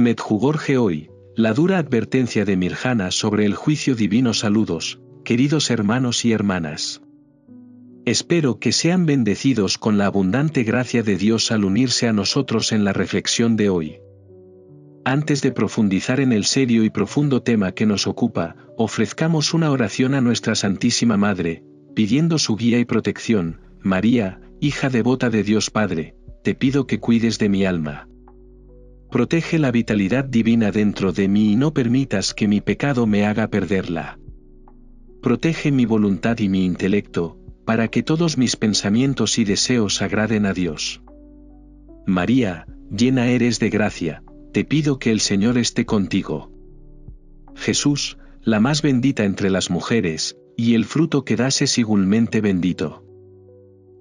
Medjugorje hoy, la dura advertencia de Mirjana sobre el juicio divino. Saludos, queridos hermanos y hermanas. Espero que sean bendecidos con la abundante gracia de Dios al unirse a nosotros en la reflexión de hoy. Antes de profundizar en el serio y profundo tema que nos ocupa, ofrezcamos una oración a nuestra Santísima Madre, pidiendo su guía y protección. María, hija devota de Dios Padre, te pido que cuides de mi alma. Protege la vitalidad divina dentro de mí y no permitas que mi pecado me haga perderla. Protege mi voluntad y mi intelecto, para que todos mis pensamientos y deseos agraden a Dios. María, llena eres de gracia, te pido que el Señor esté contigo. Jesús, la más bendita entre las mujeres, y el fruto que das es igualmente bendito.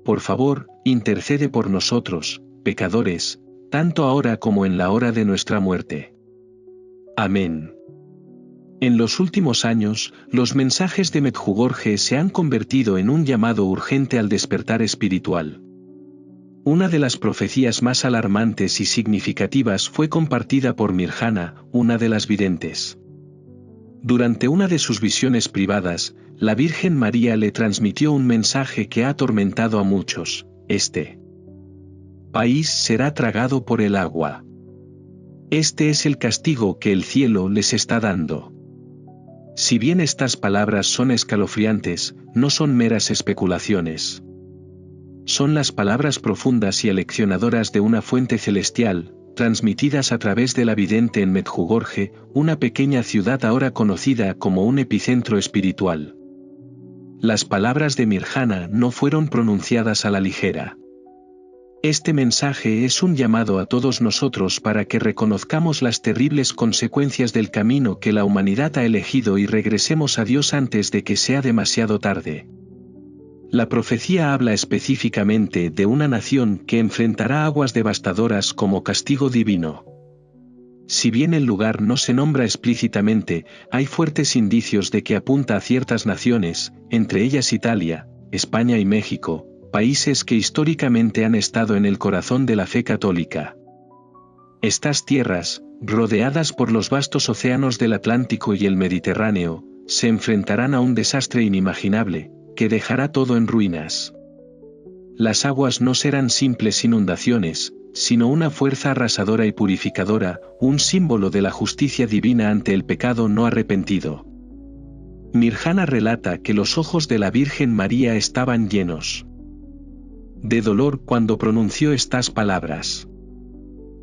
Por favor, intercede por nosotros, pecadores, tanto ahora como en la hora de nuestra muerte. Amén. En los últimos años, los mensajes de Medjugorje se han convertido en un llamado urgente al despertar espiritual. Una de las profecías más alarmantes y significativas fue compartida por Mirjana, una de las videntes. Durante una de sus visiones privadas, la Virgen María le transmitió un mensaje que ha atormentado a muchos: este país será tragado por el agua. Este es el castigo que el cielo les está dando. Si bien estas palabras son escalofriantes, no son meras especulaciones. Son las palabras profundas y aleccionadoras de una fuente celestial, transmitidas a través de la vidente en Medjugorje, una pequeña ciudad ahora conocida como un epicentro espiritual. Las palabras de Mirjana no fueron pronunciadas a la ligera. Este mensaje es un llamado a todos nosotros para que reconozcamos las terribles consecuencias del camino que la humanidad ha elegido y regresemos a Dios antes de que sea demasiado tarde. La profecía habla específicamente de una nación que enfrentará aguas devastadoras como castigo divino. Si bien el lugar no se nombra explícitamente, hay fuertes indicios de que apunta a ciertas naciones, entre ellas Italia, España y México, países que históricamente han estado en el corazón de la fe católica. Estas tierras, rodeadas por los vastos océanos del Atlántico y el Mediterráneo, se enfrentarán a un desastre inimaginable, que dejará todo en ruinas. Las aguas no serán simples inundaciones, sino una fuerza arrasadora y purificadora, un símbolo de la justicia divina ante el pecado no arrepentido. Mirjana relata que los ojos de la Virgen María estaban llenos de dolor cuando pronunció estas palabras.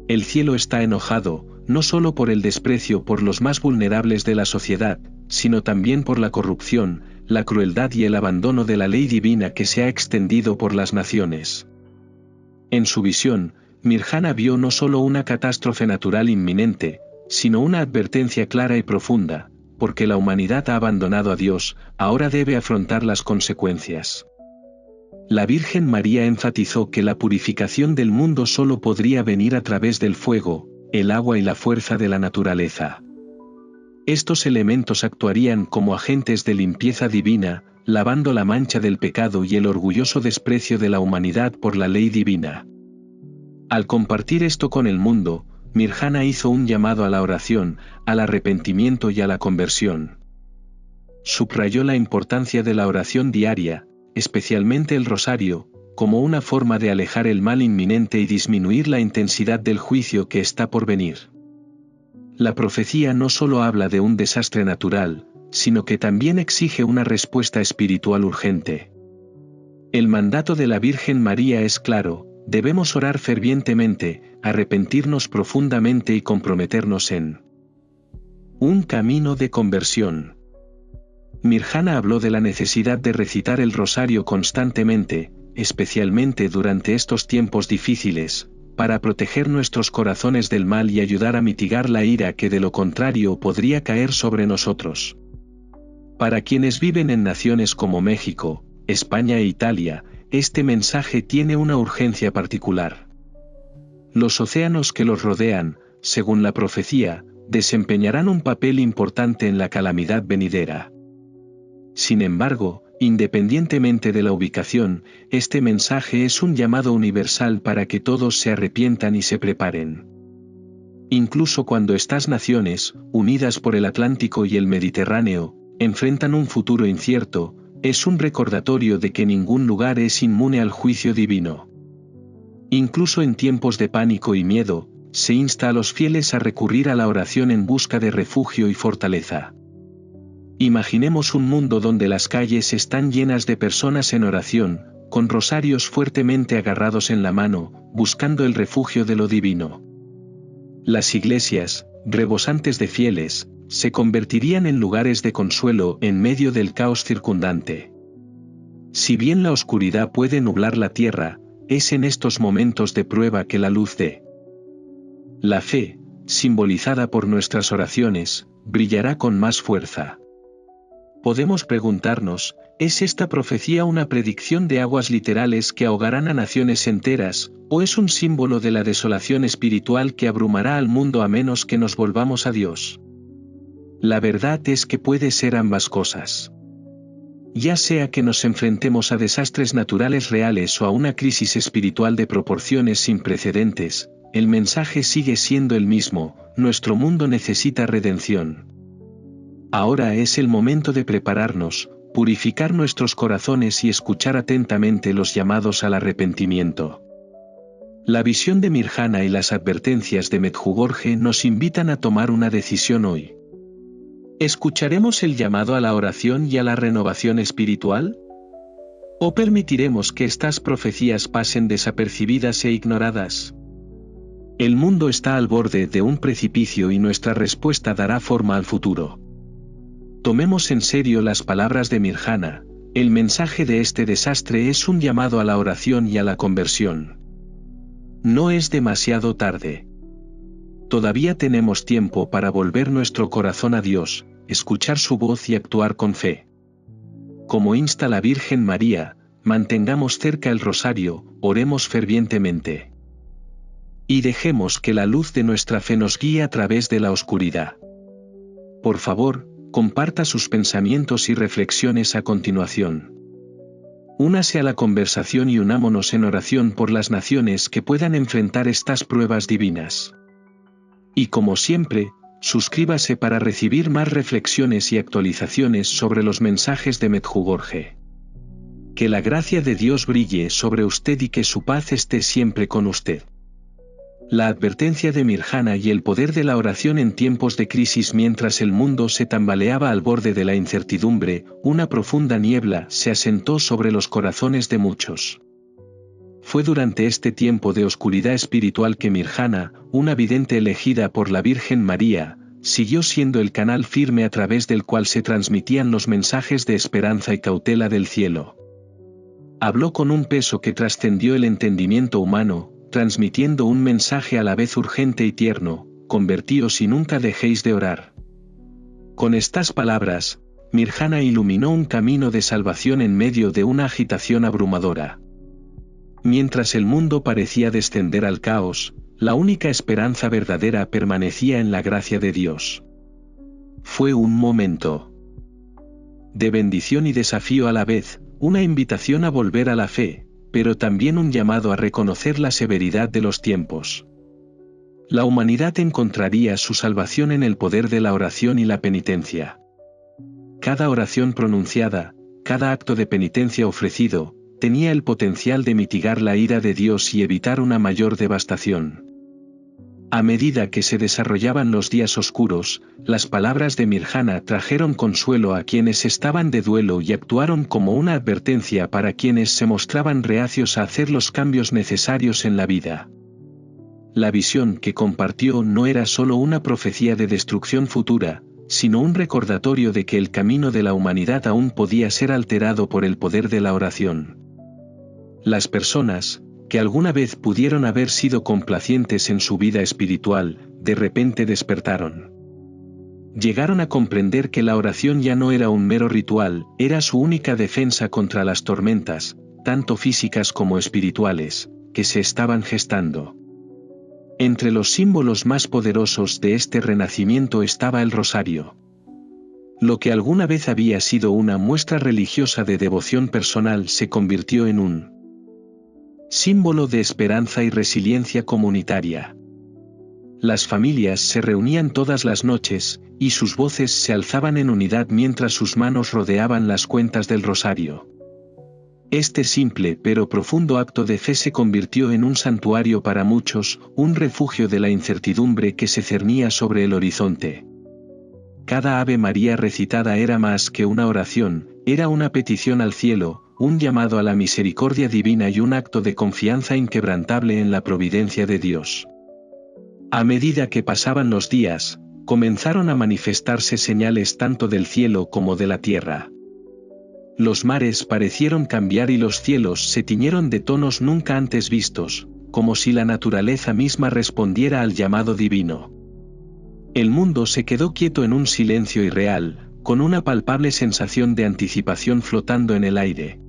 El cielo está enojado, no solo por el desprecio por los más vulnerables de la sociedad, sino también por la corrupción, la crueldad y el abandono de la ley divina que se ha extendido por las naciones. En su visión, Mirjana vio no solo una catástrofe natural inminente, sino una advertencia clara y profunda: porque la humanidad ha abandonado a Dios, ahora debe afrontar las consecuencias. La Virgen María enfatizó que la purificación del mundo solo podría venir a través del fuego, el agua y la fuerza de la naturaleza. Estos elementos actuarían como agentes de limpieza divina, lavando la mancha del pecado y el orgulloso desprecio de la humanidad por la ley divina. Al compartir esto con el mundo, Mirjana hizo un llamado a la oración, al arrepentimiento y a la conversión. Subrayó la importancia de la oración diaria, especialmente el rosario, como una forma de alejar el mal inminente y disminuir la intensidad del juicio que está por venir. La profecía no solo habla de un desastre natural, sino que también exige una respuesta espiritual urgente. El mandato de la Virgen María es claro: debemos orar fervientemente, arrepentirnos profundamente y comprometernos en un camino de conversión. Mirjana habló de la necesidad de recitar el rosario constantemente, especialmente durante estos tiempos difíciles, para proteger nuestros corazones del mal y ayudar a mitigar la ira que de lo contrario podría caer sobre nosotros. Para quienes viven en naciones como México, España e Italia, este mensaje tiene una urgencia particular. Los océanos que los rodean, según la profecía, desempeñarán un papel importante en la calamidad venidera. Sin embargo, independientemente de la ubicación, este mensaje es un llamado universal para que todos se arrepientan y se preparen. Incluso cuando estas naciones, unidas por el Atlántico y el Mediterráneo, enfrentan un futuro incierto, es un recordatorio de que ningún lugar es inmune al juicio divino. Incluso en tiempos de pánico y miedo, se insta a los fieles a recurrir a la oración en busca de refugio y fortaleza. Imaginemos un mundo donde las calles están llenas de personas en oración, con rosarios fuertemente agarrados en la mano, buscando el refugio de lo divino. Las iglesias, rebosantes de fieles, se convertirían en lugares de consuelo en medio del caos circundante. Si bien la oscuridad puede nublar la tierra, es en estos momentos de prueba que la luz de la fe, simbolizada por nuestras oraciones, brillará con más fuerza. Podemos preguntarnos, ¿es esta profecía una predicción de aguas literales que ahogarán a naciones enteras, o es un símbolo de la desolación espiritual que abrumará al mundo a menos que nos volvamos a Dios? La verdad es que puede ser ambas cosas. Ya sea que nos enfrentemos a desastres naturales reales o a una crisis espiritual de proporciones sin precedentes, el mensaje sigue siendo el mismo: nuestro mundo necesita redención. Ahora es el momento de prepararnos, purificar nuestros corazones y escuchar atentamente los llamados al arrepentimiento. La visión de Mirjana y las advertencias de Medjugorje nos invitan a tomar una decisión hoy. ¿Escucharemos el llamado a la oración y a la renovación espiritual? ¿O permitiremos que estas profecías pasen desapercibidas e ignoradas? El mundo está al borde de un precipicio y nuestra respuesta dará forma al futuro. Tomemos en serio las palabras de Mirjana: el mensaje de este desastre es un llamado a la oración y a la conversión. No es demasiado tarde. Todavía tenemos tiempo para volver nuestro corazón a Dios, escuchar su voz y actuar con fe. Como insta la Virgen María, mantengamos cerca el rosario, oremos fervientemente. Y dejemos que la luz de nuestra fe nos guíe a través de la oscuridad. Por favor, comparta sus pensamientos y reflexiones a continuación. Únase a la conversación y unámonos en oración por las naciones que puedan enfrentar estas pruebas divinas. Y como siempre, suscríbase para recibir más reflexiones y actualizaciones sobre los mensajes de Medjugorje. Que la gracia de Dios brille sobre usted y que su paz esté siempre con usted. La advertencia de Mirjana y el poder de la oración en tiempos de crisis. Mientras el mundo se tambaleaba al borde de la incertidumbre, una profunda niebla se asentó sobre los corazones de muchos. Fue durante este tiempo de oscuridad espiritual que Mirjana, una vidente elegida por la Virgen María, siguió siendo el canal firme a través del cual se transmitían los mensajes de esperanza y cautela del cielo. Habló con un peso que trascendió el entendimiento humano, transmitiendo un mensaje a la vez urgente y tierno: convertíos y nunca dejéis de orar. Con estas palabras, Mirjana iluminó un camino de salvación en medio de una agitación abrumadora. Mientras el mundo parecía descender al caos, la única esperanza verdadera permanecía en la gracia de Dios. Fue un momento de bendición y desafío a la vez, una invitación a volver a la fe, pero también un llamado a reconocer la severidad de los tiempos. La humanidad encontraría su salvación en el poder de la oración y la penitencia. Cada oración pronunciada, cada acto de penitencia ofrecido, tenía el potencial de mitigar la ira de Dios y evitar una mayor devastación. A medida que se desarrollaban los días oscuros, las palabras de Mirjana trajeron consuelo a quienes estaban de duelo y actuaron como una advertencia para quienes se mostraban reacios a hacer los cambios necesarios en la vida. La visión que compartió no era solo una profecía de destrucción futura, sino un recordatorio de que el camino de la humanidad aún podía ser alterado por el poder de la oración. Las personas, que alguna vez pudieron haber sido complacientes en su vida espiritual, de repente despertaron. Llegaron a comprender que la oración ya no era un mero ritual, era su única defensa contra las tormentas, tanto físicas como espirituales, que se estaban gestando. Entre los símbolos más poderosos de este renacimiento estaba el rosario. Lo que alguna vez había sido una muestra religiosa de devoción personal se convirtió en un símbolo de esperanza y resiliencia comunitaria. Las familias se reunían todas las noches, y sus voces se alzaban en unidad mientras sus manos rodeaban las cuentas del rosario. Este simple pero profundo acto de fe se convirtió en un santuario para muchos, un refugio de la incertidumbre que se cernía sobre el horizonte. Cada Ave María recitada era más que una oración, era una petición al cielo, un llamado a la misericordia divina y un acto de confianza inquebrantable en la providencia de Dios. A medida que pasaban los días, comenzaron a manifestarse señales tanto del cielo como de la tierra. Los mares parecieron cambiar y los cielos se tiñeron de tonos nunca antes vistos, como si la naturaleza misma respondiera al llamado divino. El mundo se quedó quieto en un silencio irreal, con una palpable sensación de anticipación flotando en el aire.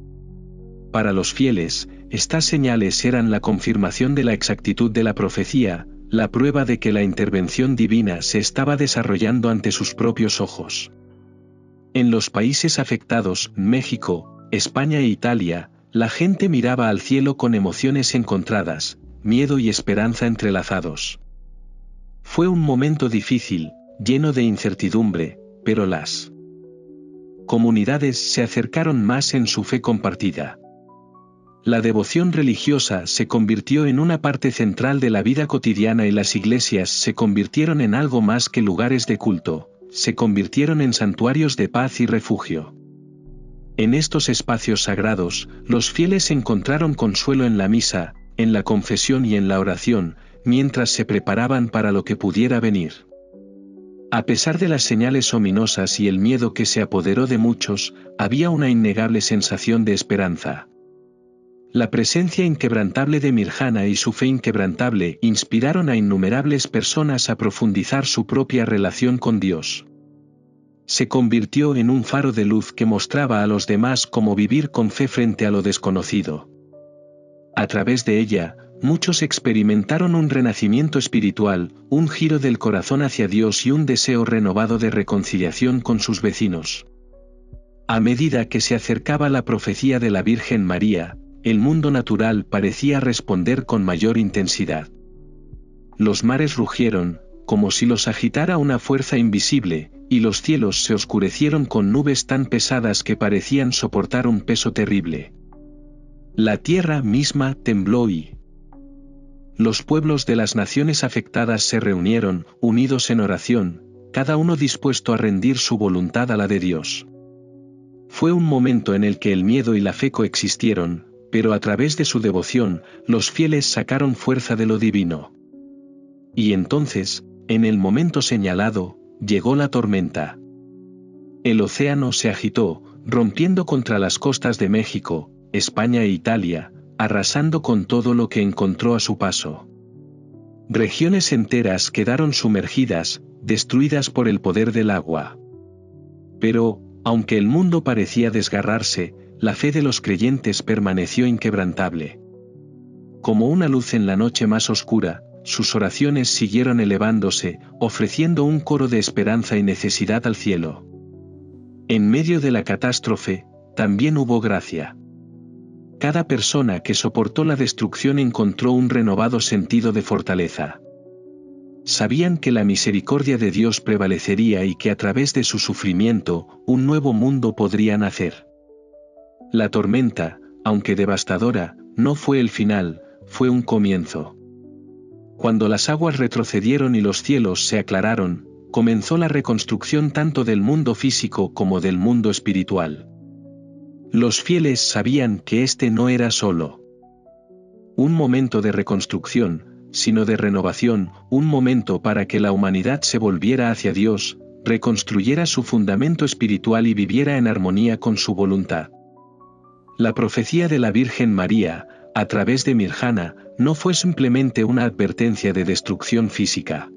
Para los fieles, estas señales eran la confirmación de la exactitud de la profecía, la prueba de que la intervención divina se estaba desarrollando ante sus propios ojos. En los países afectados, México, España e Italia, la gente miraba al cielo con emociones encontradas, miedo y esperanza entrelazados. Fue un momento difícil, lleno de incertidumbre, pero las comunidades se acercaron más en su fe compartida. La devoción religiosa se convirtió en una parte central de la vida cotidiana y las iglesias se convirtieron en algo más que lugares de culto, se convirtieron en santuarios de paz y refugio. En estos espacios sagrados, los fieles encontraron consuelo en la misa, en la confesión y en la oración, mientras se preparaban para lo que pudiera venir. A pesar de las señales ominosas y el miedo que se apoderó de muchos, había una innegable sensación de esperanza. La presencia inquebrantable de Mirjana y su fe inquebrantable inspiraron a innumerables personas a profundizar su propia relación con Dios. Se convirtió en un faro de luz que mostraba a los demás cómo vivir con fe frente a lo desconocido. A través de ella, muchos experimentaron un renacimiento espiritual, un giro del corazón hacia Dios y un deseo renovado de reconciliación con sus vecinos. A medida que se acercaba la profecía de la Virgen María, el mundo natural parecía responder con mayor intensidad. Los mares rugieron, como si los agitara una fuerza invisible, y los cielos se oscurecieron con nubes tan pesadas que parecían soportar un peso terrible. La tierra misma tembló y los pueblos de las naciones afectadas se reunieron, unidos en oración, cada uno dispuesto a rendir su voluntad a la de Dios. Fue un momento en el que el miedo y la fe coexistieron, pero a través de su devoción, los fieles sacaron fuerza de lo divino. Y entonces, en el momento señalado, llegó la tormenta. El océano se agitó, rompiendo contra las costas de México, España e Italia, arrasando con todo lo que encontró a su paso. Regiones enteras quedaron sumergidas, destruidas por el poder del agua. Pero, aunque el mundo parecía desgarrarse, la fe de los creyentes permaneció inquebrantable. Como una luz en la noche más oscura, sus oraciones siguieron elevándose, ofreciendo un coro de esperanza y necesidad al cielo. En medio de la catástrofe, también hubo gracia. Cada persona que soportó la destrucción encontró un renovado sentido de fortaleza. Sabían que la misericordia de Dios prevalecería y que a través de su sufrimiento, un nuevo mundo podría nacer. La tormenta, aunque devastadora, no fue el final, fue un comienzo. Cuando las aguas retrocedieron y los cielos se aclararon, comenzó la reconstrucción tanto del mundo físico como del mundo espiritual. Los fieles sabían que este no era solo un momento de reconstrucción, sino de renovación, un momento para que la humanidad se volviera hacia Dios, reconstruyera su fundamento espiritual y viviera en armonía con su voluntad. La profecía de la Virgen María, a través de Mirjana, no fue simplemente una advertencia de destrucción física.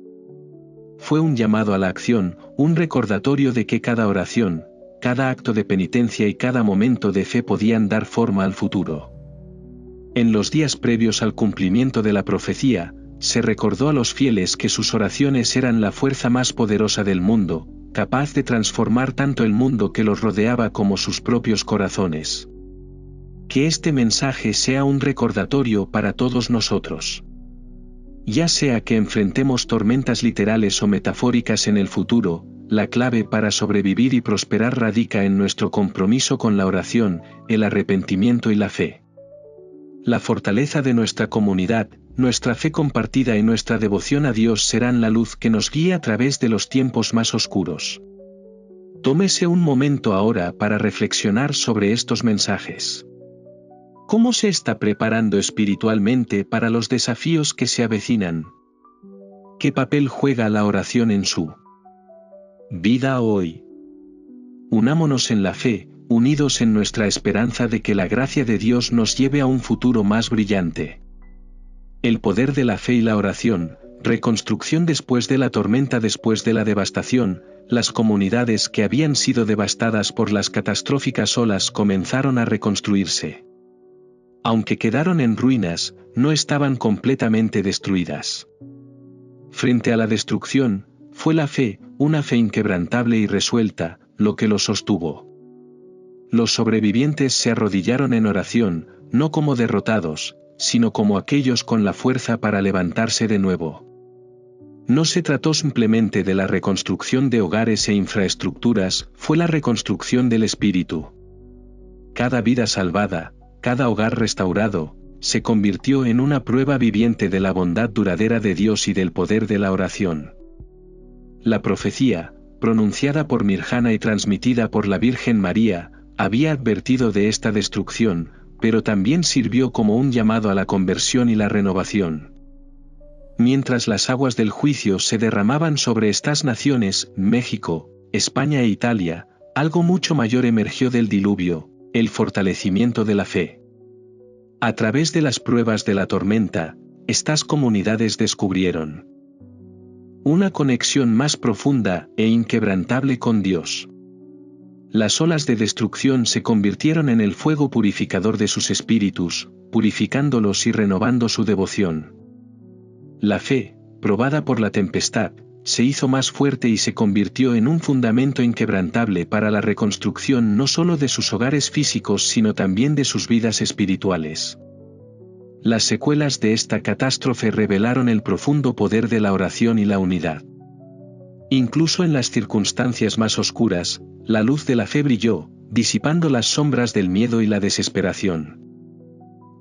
Fue un llamado a la acción, un recordatorio de que cada oración, cada acto de penitencia y cada momento de fe podían dar forma al futuro. En los días previos al cumplimiento de la profecía, se recordó a los fieles que sus oraciones eran la fuerza más poderosa del mundo, capaz de transformar tanto el mundo que los rodeaba como sus propios corazones. Que este mensaje sea un recordatorio para todos nosotros. Ya sea que enfrentemos tormentas literales o metafóricas en el futuro, la clave para sobrevivir y prosperar radica en nuestro compromiso con la oración, el arrepentimiento y la fe. La fortaleza de nuestra comunidad, nuestra fe compartida y nuestra devoción a Dios serán la luz que nos guíe a través de los tiempos más oscuros. Tómese un momento ahora para reflexionar sobre estos mensajes. ¿Cómo se está preparando espiritualmente para los desafíos que se avecinan? ¿Qué papel juega la oración en su vida hoy? Unámonos en la fe, unidos en nuestra esperanza de que la gracia de Dios nos lleve a un futuro más brillante. El poder de la fe y la oración, reconstrucción después de la tormenta, después de la devastación. Las comunidades que habían sido devastadas por las catastróficas olas comenzaron a reconstruirse. Aunque quedaron en ruinas, no estaban completamente destruidas. Frente a la destrucción, fue la fe, una fe inquebrantable y resuelta, lo que los sostuvo. Los sobrevivientes se arrodillaron en oración, no como derrotados, sino como aquellos con la fuerza para levantarse de nuevo. No se trató simplemente de la reconstrucción de hogares e infraestructuras, fue la reconstrucción del espíritu. Cada vida salvada, cada hogar restaurado, se convirtió en una prueba viviente de la bondad duradera de Dios y del poder de la oración. La profecía, pronunciada por Mirjana y transmitida por la Virgen María, había advertido de esta destrucción, pero también sirvió como un llamado a la conversión y la renovación. Mientras las aguas del juicio se derramaban sobre estas naciones, México, España e Italia, algo mucho mayor emergió del diluvio: el fortalecimiento de la fe. A través de las pruebas de la tormenta, estas comunidades descubrieron una conexión más profunda e inquebrantable con Dios. Las olas de destrucción se convirtieron en el fuego purificador de sus espíritus, purificándolos y renovando su devoción. La fe, probada por la tempestad, se hizo más fuerte y se convirtió en un fundamento inquebrantable para la reconstrucción no solo de sus hogares físicos sino también de sus vidas espirituales. Las secuelas de esta catástrofe revelaron el profundo poder de la oración y la unidad. Incluso en las circunstancias más oscuras, la luz de la fe brilló, disipando las sombras del miedo y la desesperación.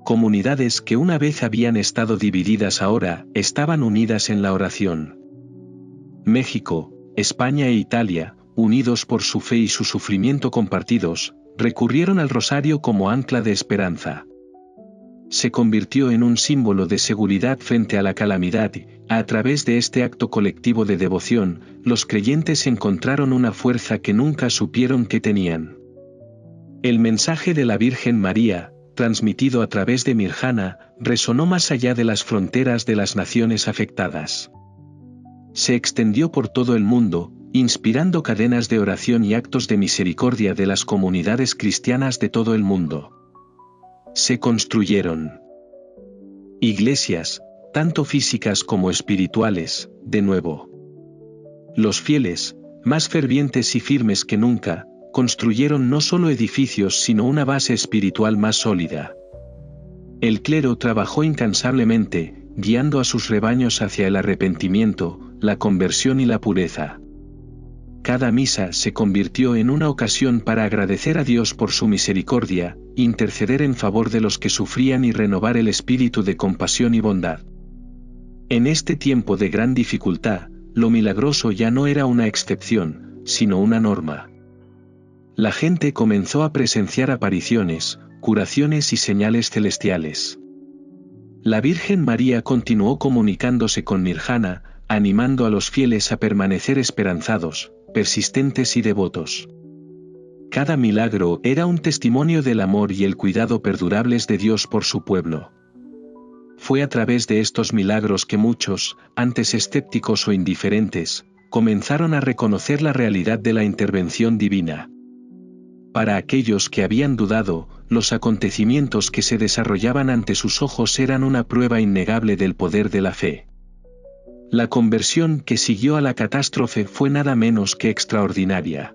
Comunidades que una vez habían estado divididas ahora estaban unidas en la oración. México, España e Italia, unidos por su fe y su sufrimiento compartidos, recurrieron al rosario como ancla de esperanza. Se convirtió en un símbolo de seguridad frente a la calamidad y, a través de este acto colectivo de devoción, los creyentes encontraron una fuerza que nunca supieron que tenían. El mensaje de la Virgen María, transmitido a través de Mirjana, resonó más allá de las fronteras de las naciones afectadas. Se extendió por todo el mundo, inspirando cadenas de oración y actos de misericordia de las comunidades cristianas de todo el mundo. Se construyeron iglesias, tanto físicas como espirituales, de nuevo. Los fieles, más fervientes y firmes que nunca, construyeron no solo edificios sino una base espiritual más sólida. El clero trabajó incansablemente, guiando a sus rebaños hacia el arrepentimiento, la conversión y la pureza. Cada misa se convirtió en una ocasión para agradecer a Dios por su misericordia, interceder en favor de los que sufrían y renovar el espíritu de compasión y bondad. En este tiempo de gran dificultad, lo milagroso ya no era una excepción, sino una norma. La gente comenzó a presenciar apariciones, curaciones y señales celestiales. La Virgen María continuó comunicándose con Mirjana, animando a los fieles a permanecer esperanzados, persistentes y devotos. Cada milagro era un testimonio del amor y el cuidado perdurables de Dios por su pueblo. Fue a través de estos milagros que muchos, antes escépticos o indiferentes, comenzaron a reconocer la realidad de la intervención divina. Para aquellos que habían dudado, los acontecimientos que se desarrollaban ante sus ojos eran una prueba innegable del poder de la fe. La conversión que siguió a la catástrofe fue nada menos que extraordinaria.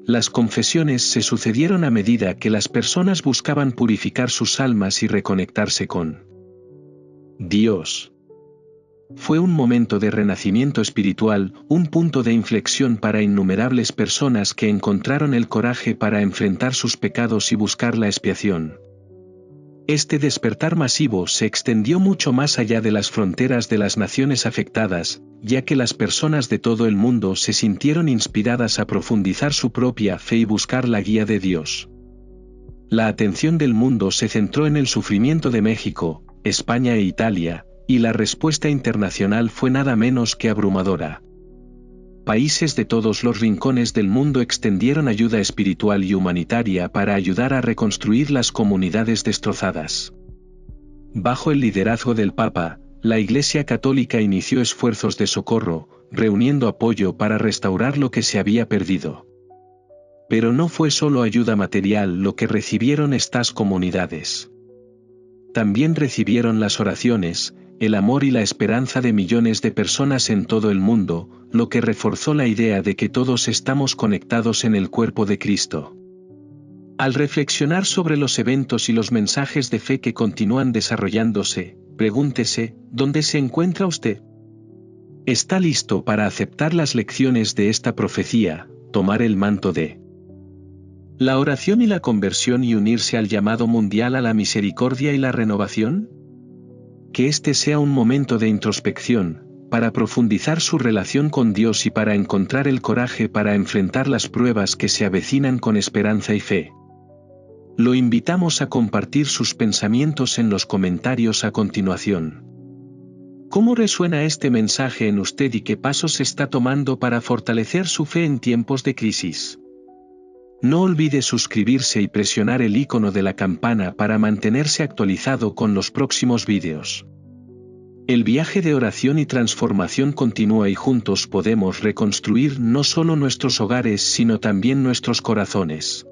Las confesiones se sucedieron a medida que las personas buscaban purificar sus almas y reconectarse con Dios. Fue un momento de renacimiento espiritual, un punto de inflexión para innumerables personas que encontraron el coraje para enfrentar sus pecados y buscar la expiación. Este despertar masivo se extendió mucho más allá de las fronteras de las naciones afectadas, ya que las personas de todo el mundo se sintieron inspiradas a profundizar su propia fe y buscar la guía de Dios. La atención del mundo se centró en el sufrimiento de México, España e Italia, y la respuesta internacional fue nada menos que abrumadora. Países de todos los rincones del mundo extendieron ayuda espiritual y humanitaria para ayudar a reconstruir las comunidades destrozadas. Bajo el liderazgo del Papa, la Iglesia Católica inició esfuerzos de socorro, reuniendo apoyo para restaurar lo que se había perdido. Pero no fue solo ayuda material lo que recibieron estas comunidades. También recibieron las oraciones, el amor y la esperanza de millones de personas en todo el mundo, lo que reforzó la idea de que todos estamos conectados en el cuerpo de Cristo. Al reflexionar sobre los eventos y los mensajes de fe que continúan desarrollándose, pregúntese, ¿dónde se encuentra usted? ¿Está listo para aceptar las lecciones de esta profecía, tomar el manto de la oración y la conversión y unirse al llamado mundial a la misericordia y la renovación? Que este sea un momento de introspección, para profundizar su relación con Dios y para encontrar el coraje para enfrentar las pruebas que se avecinan con esperanza y fe. Lo invitamos a compartir sus pensamientos en los comentarios a continuación. ¿Cómo resuena este mensaje en usted y qué pasos está tomando para fortalecer su fe en tiempos de crisis? No olvide suscribirse y presionar el icono de la campana para mantenerse actualizado con los próximos vídeos. El viaje de oración y transformación continúa y juntos podemos reconstruir no solo nuestros hogares sino también nuestros corazones.